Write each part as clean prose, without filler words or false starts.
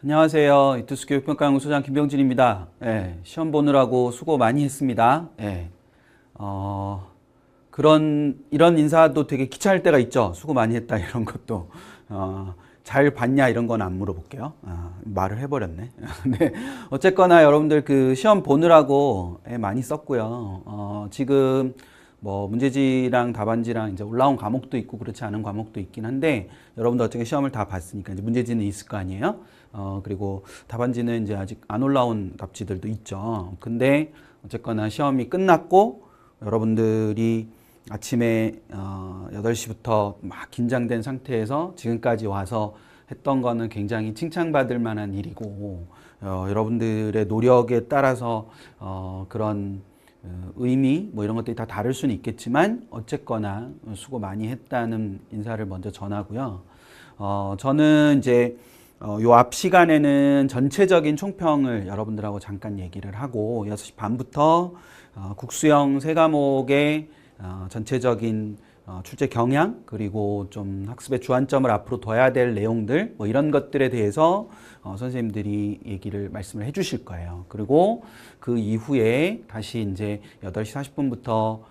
안녕하세요. 이투스 교육평가연구소 소장 김병진입니다. 시험 보느라고 수고 많이 했습니다. 이런 인사도 되게 귀찮을 때가 있죠. 수고 많이 했다 이런 것도. 잘 봤냐 이런 건 안 물어볼게요. 말을 해버렸네. 네. 어쨌거나 여러분들 그 시험 보느라고 많이 썼고요. 지금 뭐 문제지랑 답안지랑 이제 올라온 과목도 있고 그렇지 않은 과목도 있긴 한데 여러분들 어차피 시험을 다 봤으니까 이제 문제지는 있을 거 아니에요. 그리고 답안지는 이제 아직 안 올라온 답지들도 있죠. 근데 어쨌거나 시험이 끝났고 여러분들이 아침에 8시부터 막 긴장된 상태에서 지금까지 와서 했던 거는 굉장히 칭찬받을 만한 일이고 여러분들의 노력에 따라서 그런 의미 뭐 이런 것들이 다 다를 수는 있겠지만 어쨌거나 수고 많이 했다는 인사를 먼저 전하고요. 저는 이제 요 앞 시간에는 전체적인 총평을 여러분들하고 잠깐 얘기를 하고 6시 반부터 국수형 3과목의 전체적인 출제 경향 그리고 좀 학습의 주안점을 앞으로 둬야 될 내용들 뭐 이런 것들에 대해서 선생님들이 말씀을 해 주실 거예요. 그리고 그 이후에 다시 이제 8시 40분부터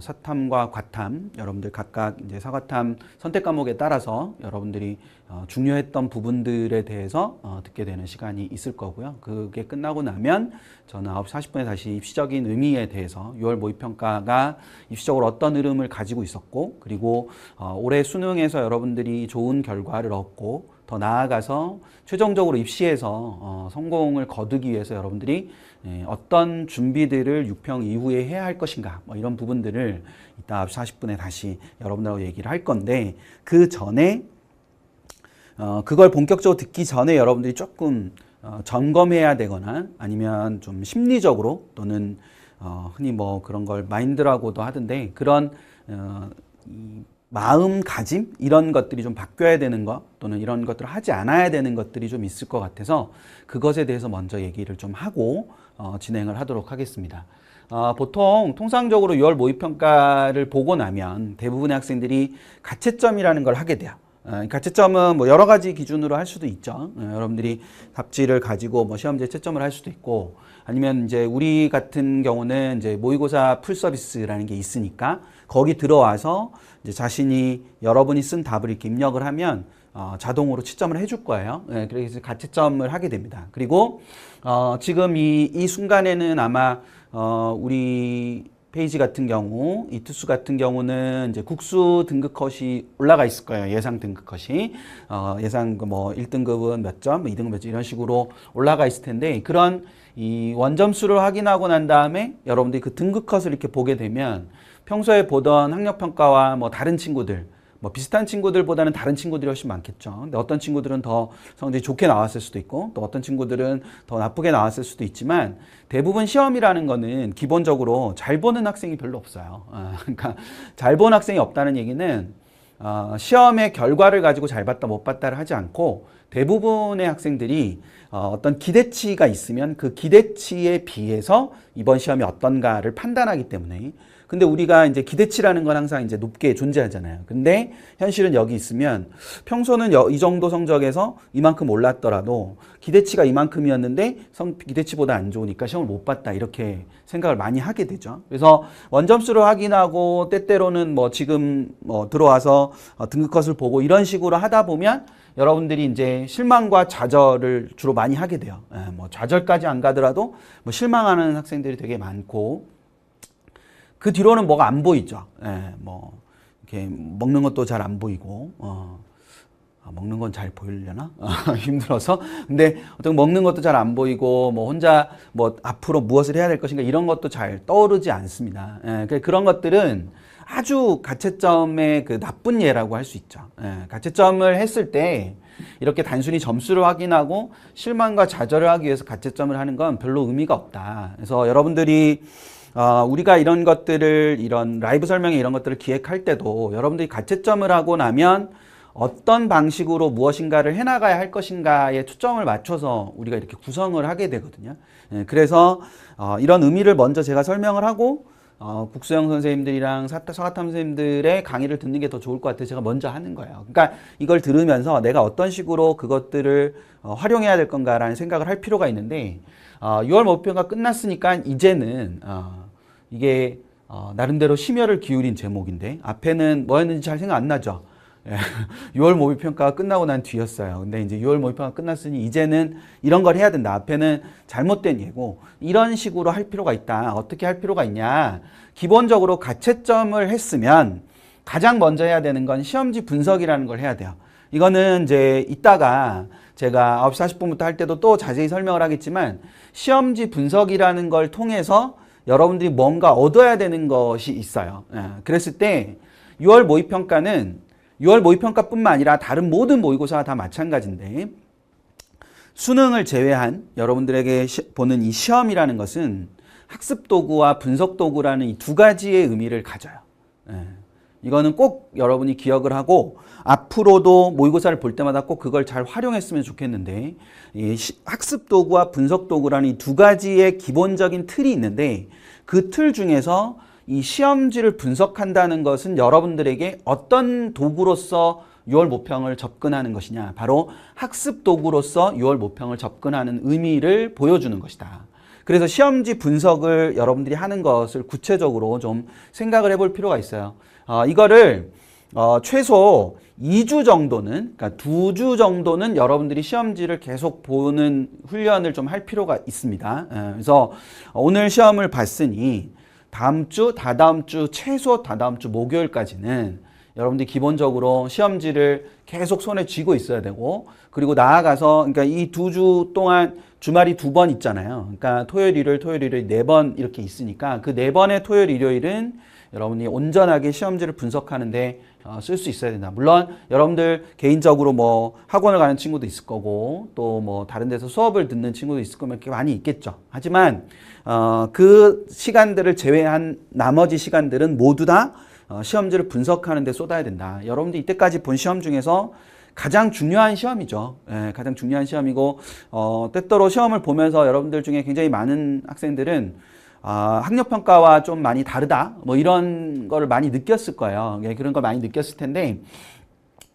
사탐과 과탐 여러분들 각각 이제 사과탐 선택 과목에 따라서 여러분들이 중요했던 부분들에 대해서 듣게 되는 시간이 있을 거고요. 그게 끝나고 나면 저는 9시 40분에 다시 입시적인 의미에 대해서 6월 모의평가가 입시적으로 어떤 흐름을 가지고 있었고 그리고 올해 수능에서 여러분들이 좋은 결과를 얻고 더 나아가서 최종적으로 입시에서 성공을 거두기 위해서 여러분들이 어떤 준비들을 6평 이후에 해야 할 것인가 뭐 이런 부분들을 이따 40분에 다시 여러분들하고 얘기를 할 건데 그 전에 그걸 본격적으로 듣기 전에 여러분들이 조금 점검해야 되거나 아니면 좀 심리적으로 또는 흔히 뭐 그런 걸 마인드라고도 하던데 그런 마음가짐 이런 것들이 좀 바뀌어야 되는 것 또는 이런 것들을 하지 않아야 되는 것들이 좀 있을 것 같아서 그것에 대해서 먼저 얘기를 좀 하고 진행을 하도록 하겠습니다. 보통 통상적으로 6월 모의평가를 보고 나면 대부분의 학생들이 가채점이라는 걸 하게 돼요. 가채점은 뭐 여러 가지 기준으로 할 수도 있죠. 여러분들이 답지를 가지고 뭐 시험지에 채점을 할 수도 있고 아니면 이제 우리 같은 경우는 이제 모의고사 풀 서비스라는 게 있으니까 거기 들어와서 이제 자신이 여러분이 쓴 답을 이렇게 입력을 하면 자동으로 채점을 해줄 거예요. 그래서 가채점을 하게 됩니다. 그리고 지금 이 순간에는 아마 우리 페이지 같은 경우, 이투스 같은 경우는 이제 국수 등급 컷이 올라가 있을 거예요. 예상 등급 컷이. 예상 뭐 1등급은 몇 점, 2등급 몇 점 이런 식으로 올라가 있을 텐데 그런 이 원점수를 확인하고 난 다음에 여러분들이 그 등급 컷을 이렇게 보게 되면 평소에 보던 학력평가와 뭐 다른 친구들 뭐 비슷한 친구들보다는 다른 친구들이 훨씬 많겠죠. 근데 어떤 친구들은 더 성적이 좋게 나왔을 수도 있고 또 어떤 친구들은 더 나쁘게 나왔을 수도 있지만 대부분 시험이라는 거는 기본적으로 잘 보는 학생이 별로 없어요. 그러니까 잘 본 학생이 없다는 얘기는 시험의 결과를 가지고 잘 봤다 못 봤다를 하지 않고 대부분의 학생들이 어떤 기대치가 있으면 그 기대치에 비해서 이번 시험이 어떤가를 판단하기 때문에 근데 우리가 이제 기대치라는 건 항상 이제 높게 존재하잖아요. 근데 현실은 여기 있으면 평소는 이 정도 성적에서 이만큼 올랐더라도 기대치가 이만큼이었는데 기대치보다 안 좋으니까 시험을 못 봤다 이렇게 생각을 많이 하게 되죠. 그래서 원점수를 확인하고 때때로는 뭐 지금 뭐 들어와서 등급 컷을 보고 이런 식으로 하다 보면 여러분들이 이제 실망과 좌절을 주로 많이 하게 돼요. 뭐 좌절까지 안 가더라도 뭐 실망하는 학생들이 되게 많고 그 뒤로는 뭐가 안 보이죠. 뭐 이렇게 먹는 것도 잘 안 보이고, 먹는 건 잘 보이려나? 힘들어서. 근데 어떤 먹는 것도 잘 안 보이고, 뭐 혼자 뭐 앞으로 무엇을 해야 될 것인가 이런 것도 잘 떠오르지 않습니다. 그런 것들은 아주 가채점의 그 나쁜 예라고 할 수 있죠. 가채점을 했을 때 이렇게 단순히 점수를 확인하고 실망과 좌절을 하기 위해서 가채점을 하는 건 별로 의미가 없다. 그래서 여러분들이 우리가 이런 것들을 이런 라이브 설명회 이런 것들을 기획할 때도 여러분들이 가채점을 하고 나면 어떤 방식으로 무엇인가를 해나가야 할 것인가에 초점을 맞춰서 우리가 이렇게 구성을 하게 되거든요. 그래서 이런 의미를 먼저 제가 설명을 하고 국수영 선생님들이랑 서가탐 선생님들의 강의를 듣는 게 더 좋을 것 같아서 제가 먼저 하는 거예요. 그러니까 이걸 들으면서 내가 어떤 식으로 그것들을 활용해야 될 건가라는 생각을 할 필요가 있는데 6월 목표가 끝났으니까 이제는 이게 나름대로 심혈을 기울인 제목인데 앞에는 뭐였는지 잘 생각 안 나죠? 6월 모의평가가 끝나고 난 뒤였어요. 근데 이제 6월 모의평가가 끝났으니 이제는 이런 걸 해야 된다. 앞에는 잘못된 예고. 이런 식으로 할 필요가 있다. 어떻게 할 필요가 있냐. 기본적으로 가채점을 했으면 가장 먼저 해야 되는 건 시험지 분석이라는 걸 해야 돼요. 이거는 이제 이따가 제가 9시 40분부터 할 때도 또 자세히 설명을 하겠지만 시험지 분석이라는 걸 통해서 여러분들이 뭔가 얻어야 되는 것이 있어요. 그랬을 때 6월 모의평가는 6월 모의평가뿐만 아니라 다른 모든 모의고사가 다 마찬가지인데 수능을 제외한 여러분들에게 보는 이 시험이라는 것은 학습도구와 분석도구라는 이 두 가지의 의미를 가져요. 이거는 꼭 여러분이 기억을 하고 앞으로도 모의고사를 볼 때마다 꼭 그걸 잘 활용했으면 좋겠는데 이 학습도구와 분석도구라는 이 두 가지의 기본적인 틀이 있는데 그 틀 중에서 이 시험지를 분석한다는 것은 여러분들에게 어떤 도구로서 6월 모평을 접근하는 것이냐. 바로 학습 도구로서 6월 모평을 접근하는 의미를 보여주는 것이다. 그래서 시험지 분석을 여러분들이 하는 것을 구체적으로 좀 생각을 해볼 필요가 있어요. 이거를 최소 2주 정도는, 그러니까 2주 정도는 여러분들이 시험지를 계속 보는 훈련을 좀 할 필요가 있습니다. 그래서 오늘 시험을 봤으니 다음 주, 다다음 주, 최소 다다음 주 목요일까지는 여러분들이 기본적으로 시험지를 계속 손에 쥐고 있어야 되고 그리고 나아가서 그러니까 이 2주 동안 주말이 2번 있잖아요. 그러니까 토요일, 일요일, 4번 이렇게 있으니까 그 4번의 토요일, 일요일은 여러분이 온전하게 시험지를 분석하는데 쓸 수 있어야 된다. 물론 여러분들 개인적으로 뭐 학원을 가는 친구도 있을 거고 또 뭐 다른 데서 수업을 듣는 친구도 있을 거면 이렇게 많이 있겠죠. 하지만 그 시간들을 제외한 나머지 시간들은 모두 다 시험지를 분석하는 데 쏟아야 된다. 여러분들 이때까지 본 시험 중에서 가장 중요한 시험이죠. 가장 중요한 시험이고 때때로 시험을 보면서 여러분들 중에 굉장히 많은 학생들은 학력평가와 좀 많이 다르다 뭐 이런 거를 많이 느꼈을 거예요. 그런 걸 많이 느꼈을 텐데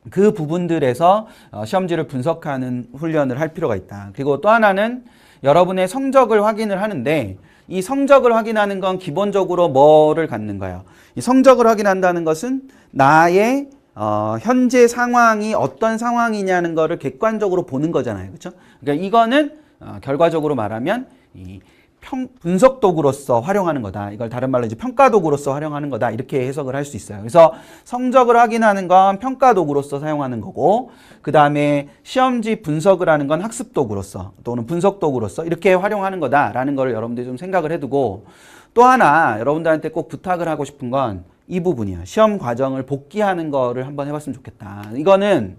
그 부분들에서 시험지를 분석하는 훈련을 할 필요가 있다. 그리고 또 하나는 여러분의 성적을 확인을 하는데 이 성적을 확인하는 건 기본적으로 뭐를 갖는 거예요? 이 성적을 확인한다는 것은 나의 현재 상황이 어떤 상황이냐는 거를 객관적으로 보는 거잖아요. 그렇죠? 그러니까 이거는 결과적으로 말하면 이 분석 도구로서 활용하는 거다. 이걸 다른 말로 이제 평가 도구로서 활용하는 거다. 이렇게 해석을 할 수 있어요. 그래서 성적을 확인하는 건 평가 도구로서 사용하는 거고, 그 다음에 시험지 분석을 하는 건 학습 도구로서 또는 분석 도구로서 이렇게 활용하는 거다라는 걸 여러분들이 좀 생각을 해두고, 또 하나 여러분들한테 꼭 부탁을 하고 싶은 건 이 부분이에요. 시험 과정을 복기하는 거를 한번 해봤으면 좋겠다. 이거는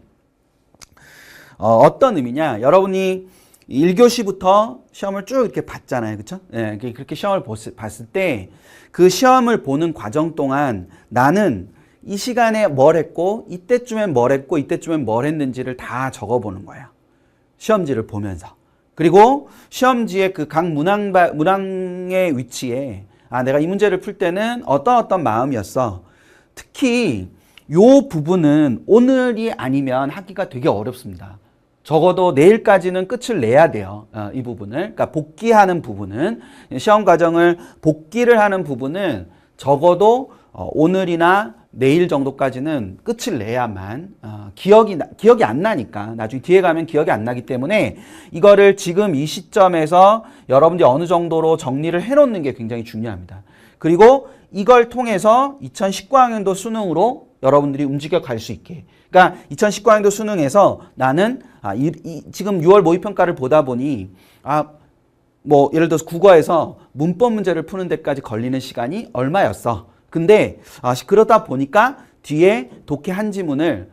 어떤 의미냐? 여러분이 1교시부터 시험을 쭉 이렇게 봤잖아요. 그렇죠? 예, 그렇게 시험을 봤을 때 그 시험을 보는 과정 동안 나는 이 시간에 뭘 했고 이때쯤엔 뭘 했고 이때쯤엔 뭘 했는지를 다 적어보는 거예요. 시험지를 보면서. 그리고 시험지의 그 각 문항의 위치에 내가 이 문제를 풀 때는 어떤 마음이었어. 특히 요 부분은 오늘이 아니면 하기가 되게 어렵습니다. 적어도 내일까지는 끝을 내야 돼요. 이 부분을. 그러니까 복기하는 부분은, 시험 과정을 복기를 하는 부분은 적어도 오늘이나 내일 정도까지는 끝을 내야만 기억이 안 나니까 나중에 뒤에 가면 기억이 안 나기 때문에 이거를 지금 이 시점에서 여러분들이 어느 정도로 정리를 해놓는 게 굉장히 중요합니다. 그리고 이걸 통해서 2019학년도 수능으로 여러분들이 움직여 갈 수 있게. 그러니까 2019학년도 수능에서 나는 지금 6월 모의평가를 보다 보니 뭐 예를 들어서 국어에서 문법 문제를 푸는 데까지 걸리는 시간이 얼마였어. 근데 그러다 보니까 뒤에 독해 한 지문을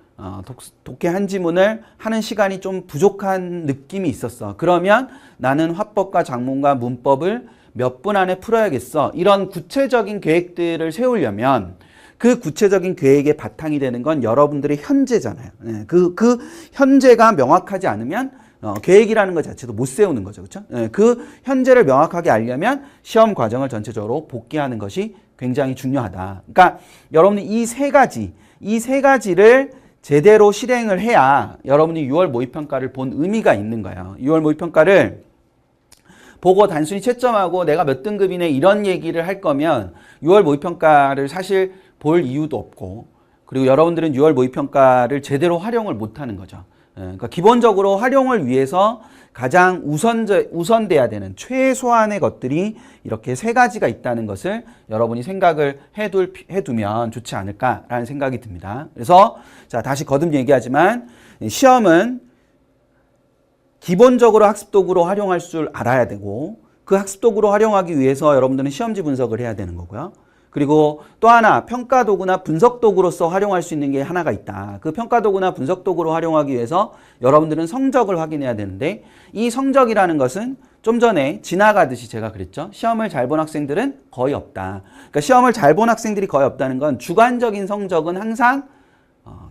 하는 시간이 좀 부족한 느낌이 있었어. 그러면 나는 화법과 작문과 문법을 몇 분 안에 풀어야겠어. 이런 구체적인 계획들을 세우려면 그 구체적인 계획의 바탕이 되는 건 여러분들의 현재잖아요. 그 현재가 명확하지 않으면 계획이라는 것 자체도 못 세우는 거죠. 그렇죠? 그 현재를 명확하게 알려면 시험 과정을 전체적으로 복기하는 것이 굉장히 중요하다. 그러니까 여러분이 이 세 가지를 제대로 실행을 해야 여러분이 6월 모의평가를 본 의미가 있는 거예요. 6월 모의평가를 보고 단순히 채점하고 내가 몇 등급이네 이런 얘기를 할 거면 6월 모의평가를 사실 볼 이유도 없고, 그리고 여러분들은 6월 모의평가를 제대로 활용을 못하는 거죠. 그러니까 기본적으로 활용을 위해서 가장 우선돼야 되는 최소한의 것들이 이렇게 세 가지가 있다는 것을 여러분이 생각을 해두면 좋지 않을까라는 생각이 듭니다. 그래서 자, 다시 거듭 얘기하지만 시험은 기본적으로 학습도구로 활용할 줄 알아야 되고, 그 학습도구로 활용하기 위해서 여러분들은 시험지 분석을 해야 되는 거고요. 그리고 또 하나, 평가도구나 분석도구로서 활용할 수 있는 게 하나가 있다. 그 평가도구나 분석도구로 활용하기 위해서 여러분들은 성적을 확인해야 되는데, 이 성적이라는 것은 좀 전에 지나가듯이 제가 그랬죠. 시험을 잘 본 학생들은 거의 없다. 그러니까 시험을 잘 본 학생들이 거의 없다는 건 주관적인 성적은 항상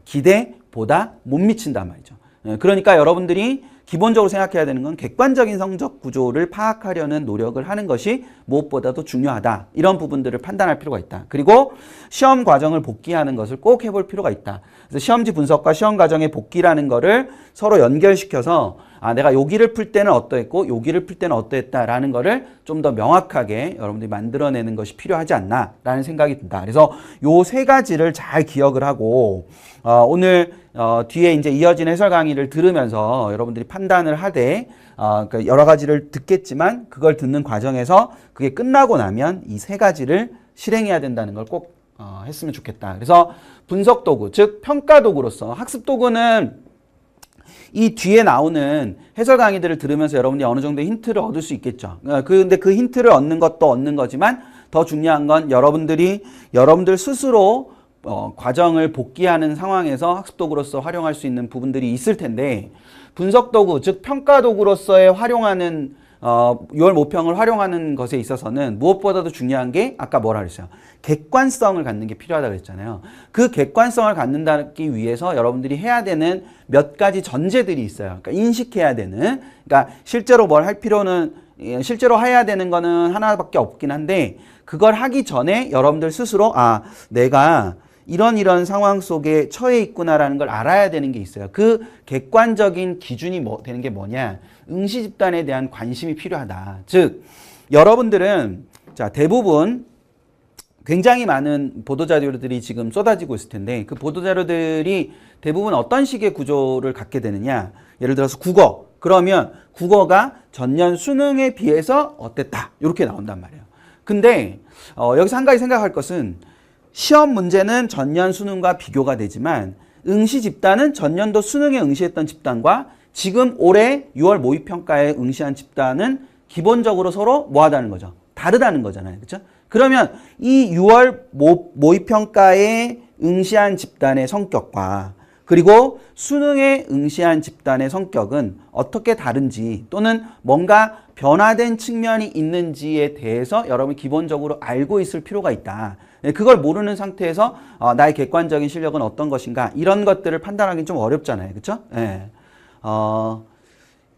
기대보다 못 미친단 말이죠. 그러니까 여러분들이 기본적으로 생각해야 되는 건 객관적인 성적 구조를 파악하려는 노력을 하는 것이 무엇보다도 중요하다. 이런 부분들을 판단할 필요가 있다. 그리고 시험 과정을 복기하는 것을 꼭 해볼 필요가 있다. 그래서 시험지 분석과 시험 과정의 복기라는 거를 서로 연결시켜서 내가 여기를 풀 때는 어떠했고 여기를 풀 때는 어떠했다라는 거를 좀 더 명확하게 여러분들이 만들어내는 것이 필요하지 않나라는 생각이 든다. 그래서 요 세 가지를 잘 기억을 하고 오늘 뒤에 이제 이어진 해설 강의를 들으면서 여러분들이 판단을 하되 그러니까 여러 가지를 듣겠지만 그걸 듣는 과정에서 그게 끝나고 나면 이 세 가지를 실행해야 된다는 걸 꼭 했으면 좋겠다. 그래서 분석도구, 즉 평가도구로서 학습도구는 이 뒤에 나오는 해설 강의들을 들으면서 여러분이 어느 정도의 힌트를 얻을 수 있겠죠. 근데 그 힌트를 얻는 것도 얻는 거지만 더 중요한 건 여러분들 스스로 과정을 복기하는 상황에서 학습도구로서 활용할 수 있는 부분들이 있을 텐데, 분석도구, 즉 평가도구로서의 활용하는 6월 모평을 활용하는 것에 있어서는 무엇보다도 중요한 게 아까 뭐라 그랬어요? 객관성을 갖는 게 필요하다고 그랬잖아요. 그 객관성을 갖는다기 위해서 여러분들이 해야 되는 몇 가지 전제들이 있어요. 그러니까 인식해야 되는, 그러니까 실제로 실제로 해야 되는 거는 하나밖에 없긴 한데, 그걸 하기 전에 여러분들 스스로 내가 이런 상황 속에 처해 있구나라는 걸 알아야 되는 게 있어요. 그 객관적인 기준이 되는 게 뭐냐? 응시 집단에 대한 관심이 필요하다. 즉, 여러분들은 대부분 굉장히 많은 보도자료들이 지금 쏟아지고 있을 텐데, 그 보도자료들이 대부분 어떤 식의 구조를 갖게 되느냐? 예를 들어서 국어. 그러면 국어가 전년 수능에 비해서 어땠다. 이렇게 나온단 말이에요. 근데 여기서 한 가지 생각할 것은, 시험 문제는 전년 수능과 비교가 되지만 응시 집단은 전년도 수능에 응시했던 집단과 지금 올해 6월 모의평가에 응시한 집단은 기본적으로 서로 뭐하다는 거죠? 다르다는 거잖아요. 그렇죠? 그러면 이 6월 모의평가에 응시한 집단의 성격과 그리고 수능에 응시한 집단의 성격은 어떻게 다른지, 또는 뭔가 변화된 측면이 있는지에 대해서 여러분이 기본적으로 알고 있을 필요가 있다. 그걸 모르는 상태에서 나의 객관적인 실력은 어떤 것인가, 이런 것들을 판단하기는 좀 어렵잖아요. 그렇죠? 예.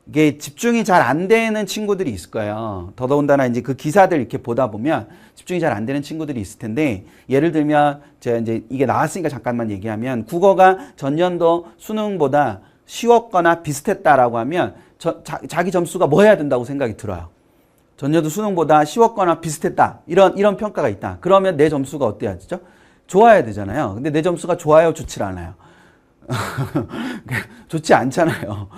이게 집중이 잘 안 되는 친구들이 있을 거예요. 더더군다나 이제 그 기사들 이렇게 보다 보면 집중이 잘 안 되는 친구들이 있을 텐데, 예를 들면 제가 이제 이게 나왔으니까 잠깐만 얘기하면, 국어가 전년도 수능보다 쉬웠거나 비슷했다라고 하면 자기 점수가 뭐 해야 된다고 생각이 들어요. 전년도 수능보다 쉬웠거나 비슷했다. 이런 평가가 있다. 그러면 내 점수가 어때야 되죠? 좋아야 되잖아요. 근데 내 점수가 좋아요, 좋지 않아요. 좋지 않잖아요.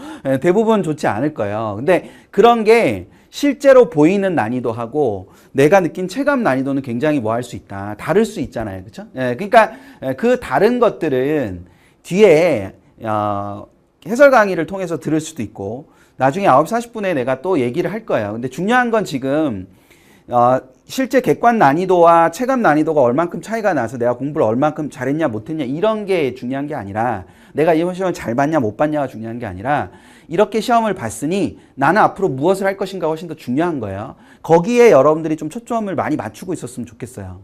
대부분 좋지 않을 거예요. 근데 그런 게 실제로 보이는 난이도하고 내가 느낀 체감 난이도는 굉장히 뭐 할 수 있다. 다를 수 있잖아요. 그렇죠? 그러니까 그 다른 것들은 뒤에 해설 강의를 통해서 들을 수도 있고, 나중에 9시 40분에 내가 또 얘기를 할 거예요. 근데 중요한 건 지금 실제 객관 난이도와 체감 난이도가 얼만큼 차이가 나서 내가 공부를 얼만큼 잘했냐 못했냐 이런 게 중요한 게 아니라, 내가 이 시험을 잘 봤냐 못 봤냐가 중요한 게 아니라, 이렇게 시험을 봤으니 나는 앞으로 무엇을 할 것인가 훨씬 더 중요한 거예요. 거기에 여러분들이 좀 초점을 많이 맞추고 있었으면 좋겠어요.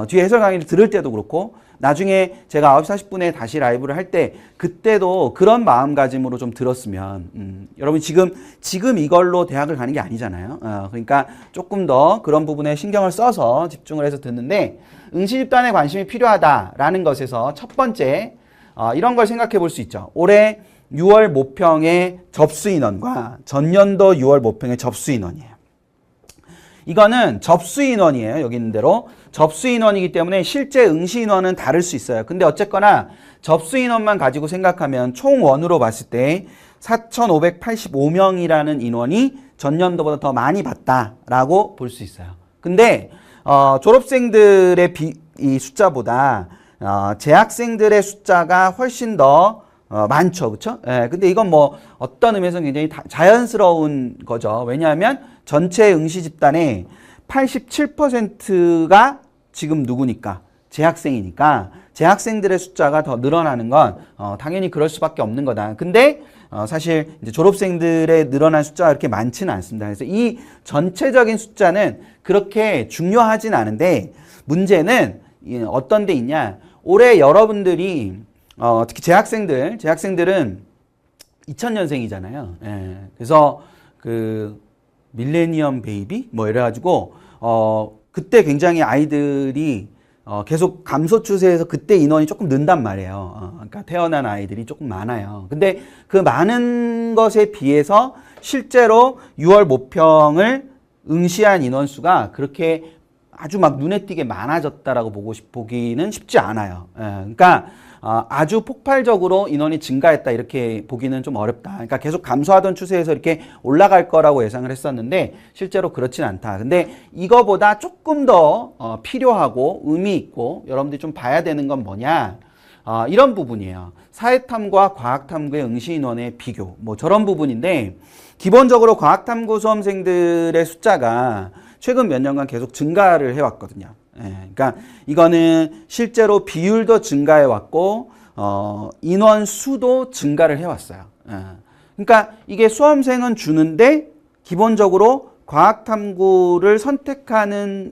뒤에 해설 강의를 들을 때도 그렇고 나중에 제가 9시 40분에 다시 라이브를 할 때 그때도 그런 마음가짐으로 좀 들었으면 여러분 지금 이걸로 대학을 가는 게 아니잖아요. 그러니까 조금 더 그런 부분에 신경을 써서 집중을 해서 듣는데 응시 집단에 관심이 필요하다라는 것에서 첫 번째 이런 걸 생각해 볼 수 있죠. 올해 6월 모평의 접수 인원과 전년도 6월 모평의 접수 인원이에요. 이거는 접수 인원이에요. 여기 있는 대로. 접수 인원이기 때문에 실제 응시 인원은 다를 수 있어요. 근데 어쨌거나 접수 인원만 가지고 생각하면 총원으로 봤을 때 4,585명이라는 인원이 전년도보다 더 많이 봤다라고 볼 수 있어요. 근데 졸업생들의 이 숫자보다 재학생들의 숫자가 훨씬 더 많죠. 그렇죠? 예, 근데 이건 뭐 어떤 의미에서 굉장히 자연스러운 거죠. 왜냐하면 전체 응시 집단의 87%가 지금 누구니까? 재학생이니까 재학생들의 숫자가 더 늘어나는 건 당연히 그럴 수밖에 없는 거다. 근데 사실 이제 졸업생들의 늘어난 숫자가 그렇게 많지는 않습니다. 그래서 이 전체적인 숫자는 그렇게 중요하진 않은데 문제는 어떤 데 있냐? 올해 여러분들이 특히 재학생들은 2000년생이잖아요. 예, 그래서 그 밀레니엄 베이비 뭐 이래가지고 그때 굉장히 아이들이 계속 감소 추세에서 그때 인원이 조금 는단 말이에요. 그러니까 태어난 아이들이 조금 많아요. 근데 그 많은 것에 비해서 실제로 6월 모평을 응시한 인원수가 그렇게 아주 막 눈에 띄게 많아졌다라고 보기는 쉽지 않아요. 예, 그러니까 아주 폭발적으로 인원이 증가했다 이렇게 보기는 좀 어렵다. 그러니까 계속 감소하던 추세에서 이렇게 올라갈 거라고 예상을 했었는데 실제로 그렇진 않다. 근데 이거보다 조금 더 필요하고 의미 있고 여러분들이 좀 봐야 되는 건 뭐냐? 이런 부분이에요. 사회탐구와 과학탐구의 응시 인원의 비교. 뭐 저런 부분인데 기본적으로 과학탐구 수험생들의 숫자가 최근 몇 년간 계속 증가를 해왔거든요. 예, 그러니까 이거는 실제로 비율도 증가해 왔고 인원 수도 증가를 해 왔어요. 예, 그러니까 이게 수험생은 주는데 기본적으로 과학탐구를 선택하는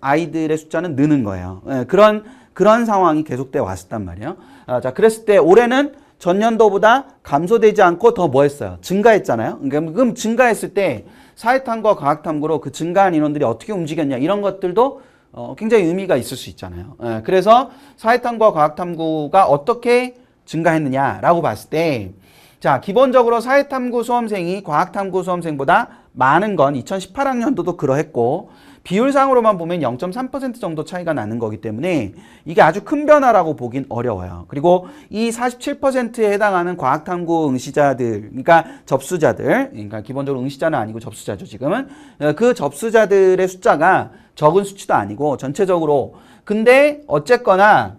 아이들의 숫자는 느는 거예요. 예, 그런 상황이 계속돼 왔단 말이에요. 자, 그랬을 때 올해는 전년도보다 감소되지 않고 더 뭐 했어요? 증가했잖아요. 그러니까 그럼 증가했을 때 사회탐구와 과학탐구로 그 증가한 인원들이 어떻게 움직였냐 이런 것들도 굉장히 의미가 있을 수 있잖아요. 예, 그래서 사회탐구와 과학탐구가 어떻게 증가했느냐라고 봤을 때 자, 기본적으로 사회탐구 수험생이 과학탐구 수험생보다 많은 건 2018학년도도 그러했고 비율상으로만 보면 0.3% 정도 차이가 나는 거기 때문에 이게 아주 큰 변화라고 보긴 어려워요. 그리고 이 47%에 해당하는 과학탐구 응시자들, 그러니까 접수자들, 그러니까 기본적으로 응시자는 아니고 접수자죠, 지금은. 그 접수자들의 숫자가 적은 수치도 아니고 전체적으로. 근데 어쨌거나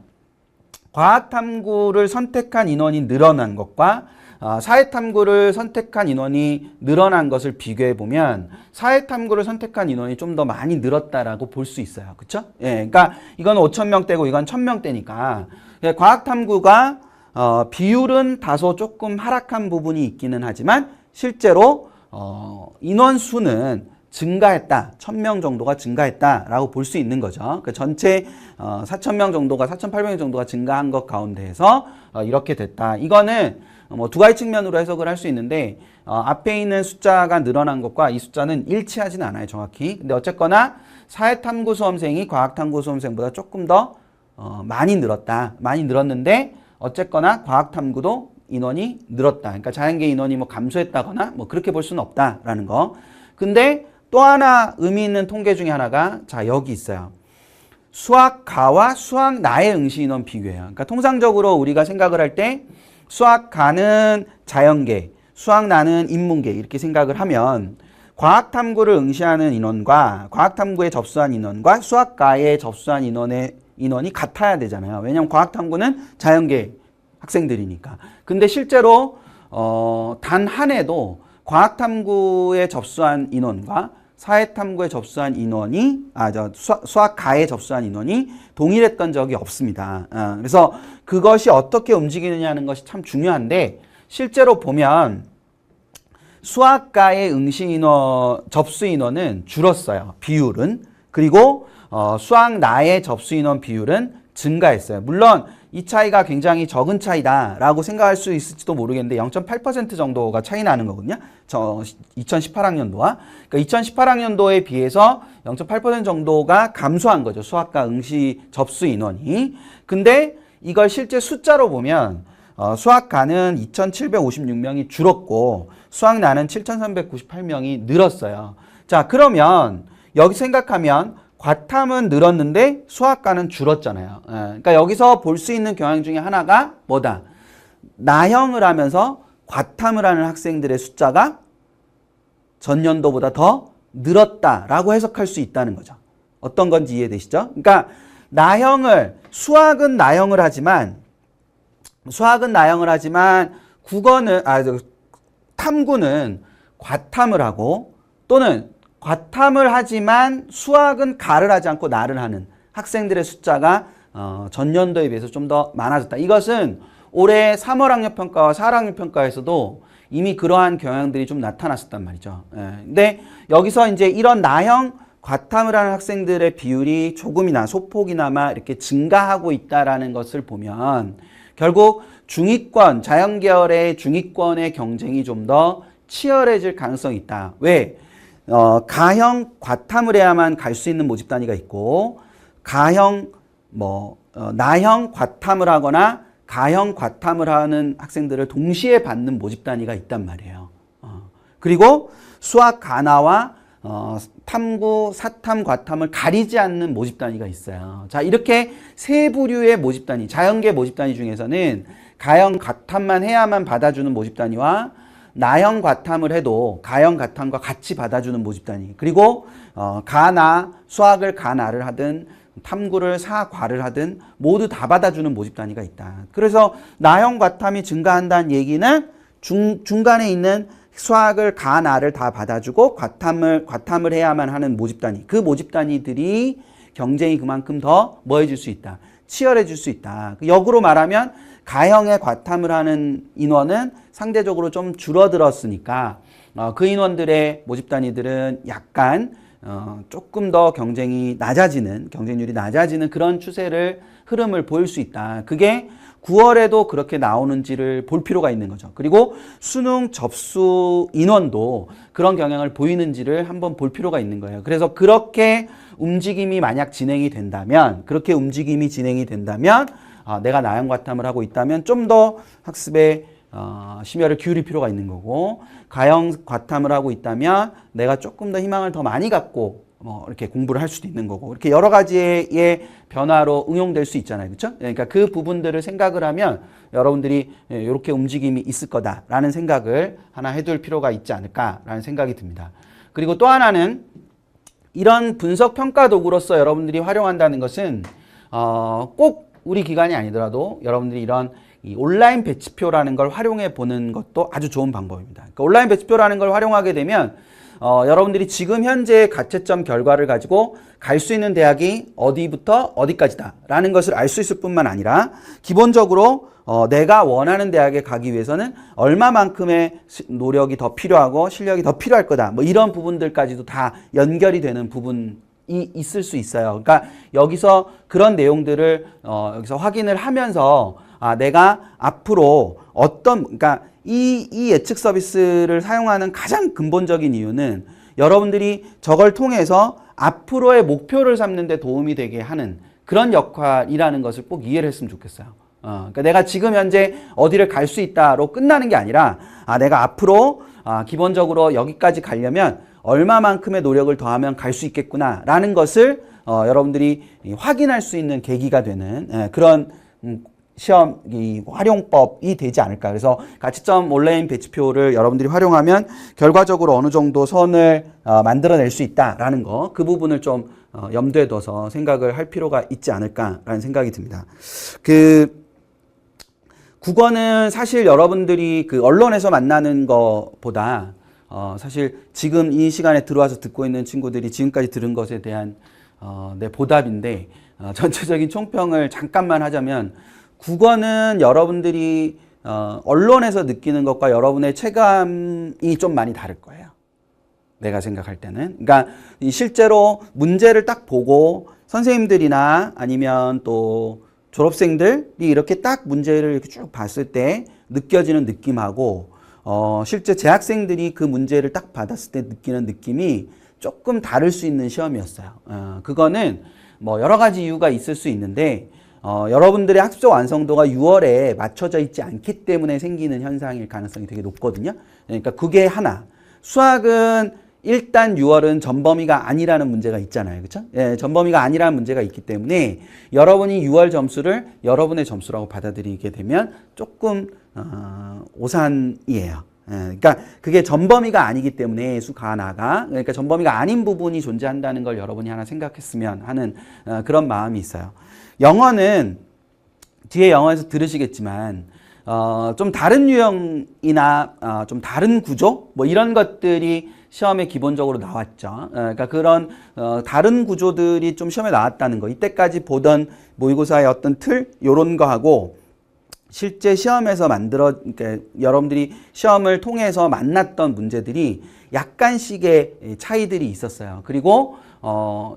과학탐구를 선택한 인원이 늘어난 것과 사회탐구를 선택한 인원이 늘어난 것을 비교해 보면 사회탐구를 선택한 인원이 좀 더 많이 늘었다라고 볼 수 있어요. 그렇죠? 예, 그러니까 이건 5,000명대고 이건 1,000명대니까 과학탐구가 비율은 다소 조금 하락한 부분이 있기는 하지만 실제로 인원수는 증가했다. 1,000명 정도가 증가했다라고 볼 수 있는 거죠. 그 전체 4,000명 정도가 4,800명 정도가 증가한 것 가운데에서 이렇게 됐다. 이거는 뭐 두 가지 측면으로 해석을 할 수 있는데 앞에 있는 숫자가 늘어난 것과 이 숫자는 일치하진 않아요, 정확히. 근데 어쨌거나 사회탐구 수험생이 과학탐구 수험생보다 조금 더 많이 늘었다. 많이 늘었는데 어쨌거나 과학탐구도 인원이 늘었다. 그러니까 자연계 인원이 뭐 감소했다거나 뭐 그렇게 볼 수는 없다라는 거. 근데 또 하나 의미 있는 통계 중에 하나가 자, 여기 있어요. 수학가와 수학나의 응시 인원 비교예요. 그러니까 통상적으로 우리가 생각을 할 때 수학가는 자연계, 수학나는 인문계 이렇게 생각을 하면 과학탐구를 응시하는 인원과 과학탐구에 접수한 인원과 수학가에 접수한 인원이 같아야 되잖아요. 왜냐하면 과학탐구는 자연계 학생들이니까. 근데 실제로 단 한 해도 과학탐구에 접수한 인원과 사회탐구에 접수한 인원이 수학가에 접수한 인원이 동일했던 적이 없습니다. 그래서 그것이 어떻게 움직이느냐는 것이 참 중요한데 실제로 보면 수학가의 응시 인원, 접수 인원은 줄었어요. 비율은. 그리고 수학 나의 접수 인원 비율은 증가했어요. 물론 이 차이가 굉장히 적은 차이다라고 생각할 수 있을지도 모르겠는데 0.8% 정도가 차이 나는 거거든요. 2018학년도와. 그러니까 2018학년도에 비해서 0.8% 정도가 감소한 거죠. 수학과 응시 접수 인원이. 근데 이걸 실제 숫자로 보면 수학과는 2,756명이 줄었고 수학나는 7,398명이 늘었어요. 자, 그러면 여기 생각하면 과탐은 늘었는데 수학과는 줄었잖아요. 그러니까 여기서 볼 수 있는 경향 중에 하나가 뭐다? 나형을 하면서 과탐을 하는 학생들의 숫자가 전년도보다 더 늘었다라고 해석할 수 있다는 거죠. 어떤 건지 이해되시죠? 그러니까 수학은 나형을 하지만 탐구는 과탐을 하고 또는 과탐을 하지만 수학은 가를 하지 않고 나를 하는 학생들의 숫자가 전년도에 비해서 좀 더 많아졌다. 이것은 올해 3월 학력평가와 4월 학력평가에서도 이미 그러한 경향들이 좀 나타났었단 말이죠. 근데 여기서 이제 이런 나형 과탐을 하는 학생들의 비율이 조금이나 소폭이나마 이렇게 증가하고 있다라는 것을 보면 결국 자연계열의 중위권의 경쟁이 좀 더 치열해질 가능성이 있다. 왜? 가형 과탐을 해야만 갈 수 있는 모집 단위가 있고 나형 과탐을 하거나 가형 과탐을 하는 학생들을 동시에 받는 모집 단위가 있단 말이에요. 그리고 수학 가나와 탐구, 사탐, 과탐을 가리지 않는 모집 단위가 있어요. 자, 이렇게 세 부류의 모집 단위, 자연계 모집 단위 중에서는 가형 과탐만 해야만 받아주는 모집 단위와 나형 과탐을 해도 가형 과탐과 같이 받아주는 모집 단위, 그리고 수학을 가나를 하든 탐구를 사과를 하든 모두 다 받아주는 모집 단위가 있다. 그래서 나형 과탐이 증가한다는 얘기는 중간에 있는 수학을 가나를 다 받아주고 과탐을 해야만 하는 모집 단위, 그 모집 단위들이 경쟁이 그만큼 더 뭐해질 수 있다, 치열해질 수 있다. 역으로 말하면 가형의 과탐을 하는 인원은 상대적으로 좀 줄어들었으니까 그 인원들의 모집 단위들은 약간 조금 더 경쟁률이 낮아지는 그런 흐름을 보일 수 있다. 그게 9월에도 그렇게 나오는지를 볼 필요가 있는 거죠. 그리고 수능 접수 인원도 그런 경향을 보이는지를 한번 볼 필요가 있는 거예요. 그래서 그렇게 움직임이 만약 진행이 된다면 내가 나형 과탐을 하고 있다면 좀 더 학습에 심혈을 기울일 필요가 있는 거고, 가형 과탐을 하고 있다면 내가 조금 더 희망을 더 많이 갖고 이렇게 공부를 할 수도 있는 거고, 이렇게 여러 가지의 변화로 응용될 수 있잖아요. 그렇죠? 그러니까 그 부분들을 생각을 하면 여러분들이 이렇게 움직임이 있을 거다라는 생각을 하나 해둘 필요가 있지 않을까라는 생각이 듭니다. 그리고 또 하나는 이런 분석 평가 도구로서 여러분들이 활용한다는 것은 꼭 우리 기관이 아니더라도 여러분들이 이런 이 온라인 배치표라는 걸 활용해 보는 것도 아주 좋은 방법입니다. 그러니까 온라인 배치표라는 걸 활용하게 되면 여러분들이 지금 현재 가채점 결과를 가지고 갈 수 있는 대학이 어디부터 어디까지다 라는 것을 알 수 있을 뿐만 아니라 기본적으로 내가 원하는 대학에 가기 위해서는 얼마만큼의 노력이 더 필요하고 실력이 더 필요할 거다, 뭐 이런 부분들까지도 다 연결이 되는 부분이 있을 수 있어요. 그러니까 여기서 그런 내용들을 여기서 확인을 하면서 내가 앞으로 그러니까 이 예측 서비스를 사용하는 가장 근본적인 이유는 여러분들이 저걸 통해서 앞으로의 목표를 삼는 데 도움이 되게 하는 그런 역할이라는 것을 꼭 이해를 했으면 좋겠어요. 그러니까 내가 지금 현재 어디를 갈 수 있다로 끝나는 게 아니라 내가 앞으로 기본적으로 여기까지 가려면 얼마만큼의 노력을 더하면 갈 수 있겠구나 라는 것을 여러분들이 확인할 수 있는 계기가 되는 그런 시험 활용법이 되지 않을까. 그래서 가치점 온라인 배치표를 여러분들이 활용하면 결과적으로 어느 정도 선을 만들어낼 수 있다라는 거, 그 부분을 좀 염두에 둬서 생각을 할 필요가 있지 않을까라는 생각이 듭니다. 국어는 사실 여러분들이 그 언론에서 만나는 것보다 사실 지금 이 시간에 들어와서 듣고 있는 친구들이 지금까지 들은 것에 대한 내 보답인데, 전체적인 총평을 잠깐만 하자면 국어는 여러분들이 언론에서 느끼는 것과 여러분의 체감이 좀 많이 다를 거예요. 내가 생각할 때는. 그러니까 실제로 문제를 딱 보고 선생님들이나 아니면 또 졸업생들이 이렇게 딱 문제를 이렇게 쭉 봤을 때 느껴지는 느낌하고 실제 재학생들이 그 문제를 딱 받았을 때 느끼는 느낌이 조금 다를 수 있는 시험이었어요. 그거는 뭐 여러 가지 이유가 있을 수 있는데 여러분들의 학습적 완성도가 6월에 맞춰져 있지 않기 때문에 생기는 현상일 가능성이 되게 높거든요. 그러니까 그게 하나. 수학은 일단 6월은 전범위가 아니라는 문제가 있잖아요. 그렇죠? 예, 전범위가 아니라는 문제가 있기 때문에 여러분이 6월 점수를 여러분의 점수라고 받아들이게 되면 조금 오산이에요. 예, 그러니까 그게 전범위가 아니기 때문에 수가나가 그러니까 전범위가 아닌 부분이 존재한다는 걸 여러분이 하나 생각했으면 하는 그런 마음이 있어요. 영어는 뒤에 영어에서 들으시겠지만 좀 다른 유형이나 좀 다른 구조 뭐 이런 것들이 시험에 기본적으로 나왔죠. 그러니까 그런 다른 구조들이 좀 시험에 나왔다는 거. 이때까지 보던 모의고사의 어떤 틀 요런 거하고 실제 시험에서 그러니까 여러분들이 시험을 통해서 만났던 문제들이 약간씩의 차이들이 있었어요. 그리고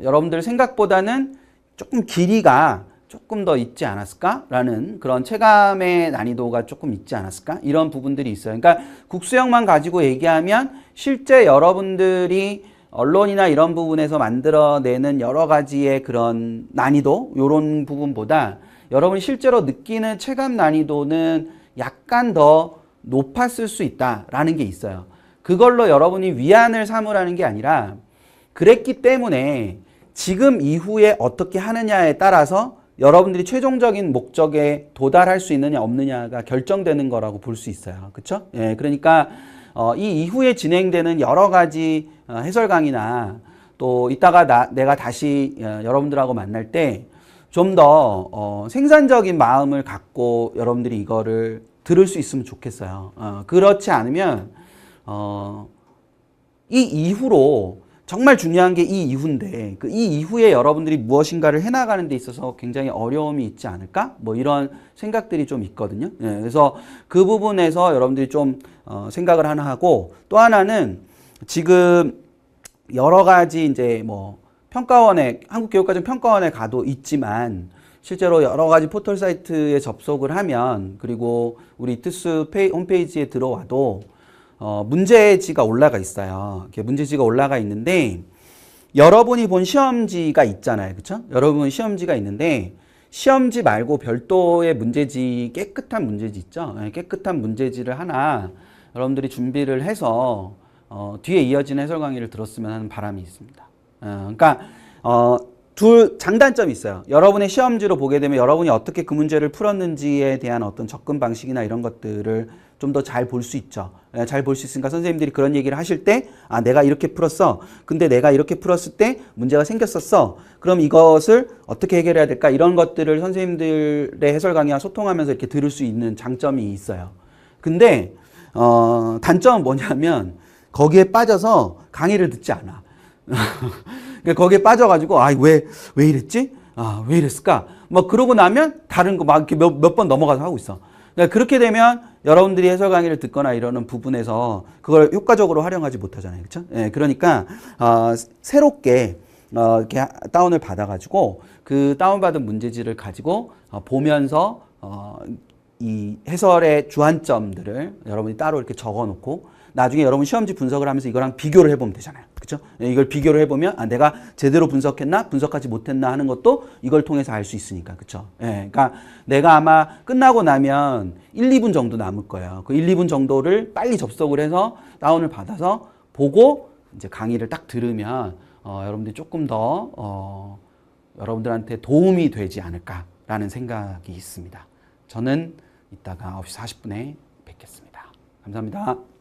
여러분들 생각보다는 조금 길이가 조금 더 있지 않았을까라는 그런 체감의 난이도가 조금 있지 않았을까? 이런 부분들이 있어요. 그러니까 국수형만 가지고 얘기하면 실제 여러분들이 언론이나 이런 부분에서 만들어내는 여러 가지의 그런 난이도 이런 부분보다 여러분이 실제로 느끼는 체감 난이도는 약간 더 높았을 수 있다라는 게 있어요. 그걸로 여러분이 위안을 삼으라는 게 아니라 그랬기 때문에 지금 이후에 어떻게 하느냐에 따라서 여러분들이 최종적인 목적에 도달할 수 있느냐 없느냐가 결정되는 거라고 볼 수 있어요. 그렇죠? 예, 그러니까 이 이후에 진행되는 여러 가지 해설 강의나 또 이따가 내가 다시 여러분들하고 만날 때 좀 더 생산적인 마음을 갖고 여러분들이 이거를 들을 수 있으면 좋겠어요. 그렇지 않으면 이 이후로 정말 중요한 게 이 이후인데 이 이후에 여러분들이 무엇인가를 해나가는 데 있어서 굉장히 어려움이 있지 않을까? 뭐 이런 생각들이 좀 있거든요. 예, 그래서 그 부분에서 여러분들이 좀 생각을 하나 하고 또 하나는 지금 여러 가지 이제 뭐 평가원에 한국교육과정평가원에 가도 있지만 실제로 여러 가지 포털 사이트에 접속을 하면 그리고 우리 이투스 홈페이지에 들어와도 문제지가 올라가 있어요. 이렇게 문제지가 올라가 있는데 여러분이 본 시험지가 있잖아요. 그렇죠? 여러분 시험지가 있는데 시험지 말고 별도의 문제지, 깨끗한 문제지 있죠? 깨끗한 문제지를 하나 여러분들이 준비를 해서 뒤에 이어지는 해설 강의를 들었으면 하는 바람이 있습니다. 그러니까 둘 장단점이 있어요. 여러분의 시험지로 보게 되면 여러분이 어떻게 그 문제를 풀었는지에 대한 어떤 접근 방식이나 이런 것들을 좀 더 잘 볼 수 있죠. 잘 볼 수 있으니까 선생님들이 그런 얘기를 하실 때 내가 이렇게 풀었어. 근데 내가 이렇게 풀었을 때 문제가 생겼었어. 그럼 이것을 어떻게 해결해야 될까? 이런 것들을 선생님들의 해설 강의와 소통하면서 이렇게 들을 수 있는 장점이 있어요. 근데 단점은 뭐냐면 거기에 빠져서 강의를 듣지 않아. 거기에 빠져가지고 왜 이랬지? 왜 이랬을까? 뭐 그러고 나면 다른 거 막 이렇게 몇 번 넘어가서 하고 있어. 그러니까 그렇게 되면 여러분들이 해설 강의를 듣거나 이러는 부분에서 그걸 효과적으로 활용하지 못하잖아요. 그렇죠? 예, 그러니까 새롭게 이렇게 다운을 받아가지고 그 다운받은 문제지를 가지고 보면서 이 해설의 주안점들을 여러분이 따로 이렇게 적어놓고 나중에 여러분 시험지 분석을 하면서 이거랑 비교를 해보면 되잖아요. 그렇죠? 이걸 비교를 해보면 내가 제대로 분석했나 분석하지 못했나 하는 것도 이걸 통해서 알 수 있으니까. 그렇죠? 예, 그러니까 내가 아마 끝나고 나면 1, 2분 정도 남을 거예요. 그 1, 2분 정도를 빨리 접속을 해서 다운을 받아서 보고 이제 강의를 딱 들으면 여러분들이 조금 더 여러분들한테 도움이 되지 않을까라는 생각이 있습니다. 저는 이따가 9시 40분에 뵙겠습니다. 감사합니다.